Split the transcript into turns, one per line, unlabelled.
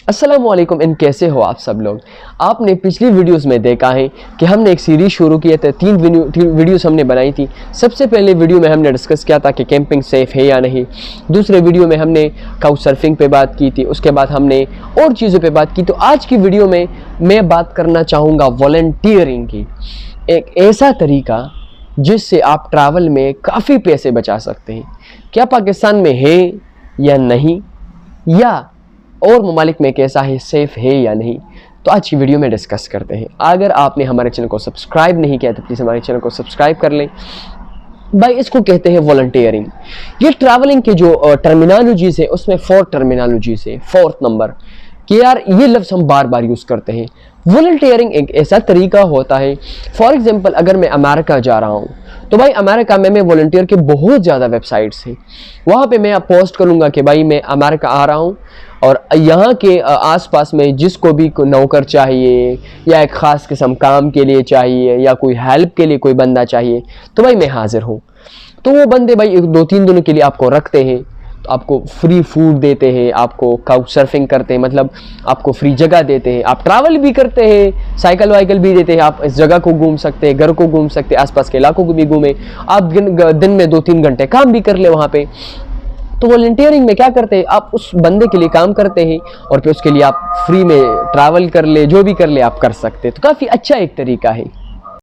अस्सलामुअलैकुम। इन कैसे हो आप सब लोग। आपने पिछली वीडियोस में देखा है कि हमने एक सीरीज़ शुरू किया था। तीन वीडियोस हमने बनाई थी। सबसे पहले वीडियो में हमने डिस्कस किया था कि कैंपिंग सेफ़ है या नहीं। दूसरे वीडियो में हमने काउच सर्फिंग पे बात की थी। उसके बाद हमने और चीज़ों पे बात की। तो आज की वीडियो में मैं बात करना चाहूँगा वॉलंटियरिंग की, एक ऐसा तरीका जिससे आप ट्रैवल में काफ़ी पैसे बचा सकते हैं। क्या पाकिस्तान में है या नहीं, या और ममालिक में कैसा है, सेफ़ है या नहीं, तो आज की वीडियो में डिस्कस करते हैं। अगर आपने हमारे चैनल को सब्सक्राइब नहीं किया तो प्लीज़ हमारे चैनल को सब्सक्राइब कर लें। भाई इसको कहते हैं वॉलंटियरिंग। ये ट्रैवलिंग के जो टर्मिनोलॉजीज़ है उसमें 4 टर्मिनोलॉजीज़ है। 4th नंबर कि यार ये लफ्ज़ हम बार बार यूज़ करते हैं। वॉलंटियरिंग एक ऐसा तरीका होता है, फॉर एग्जांपल अगर मैं अमेरिका जा रहा हूँ तो भाई अमेरिका में मैं वॉलंटियर के बहुत ज़्यादा वेबसाइट्स हैं। वहाँ पे मैं पोस्ट करूँगा कि भाई मैं अमेरिका आ रहा हूँ और यहाँ के आसपास में जिसको भी कोई नौकर चाहिए या एक ख़ास किस्म काम के लिए चाहिए या कोई हेल्प के लिए कोई बंदा चाहिए तो भाई मैं हाज़िर हूँ। तो वो बंदे भाई 2-3 दिनों के लिए आपको रखते हैं, तो आपको फ्री फूड देते हैं, आपको काउच सर्फिंग करते हैं, मतलब आपको फ्री जगह देते हैं, आप ट्रैवल भी करते हैं, साइकिल वाइकल भी देते हैं, आप इस जगह को घूम सकते हैं, घर को घूम सकते हैं, आसपास के इलाकों को भी घूमें, आप दिन में 2-3 घंटे काम भी कर ले वहाँ पे। तो वॉलंटियरिंग में क्या करते हैं, आप उस बंदे के लिए काम करते हैं और फिर उसके लिए आप फ्री में ट्रैवल कर ले, जो भी कर ले आप कर सकते हैं। तो काफ़ी अच्छा एक तरीका है।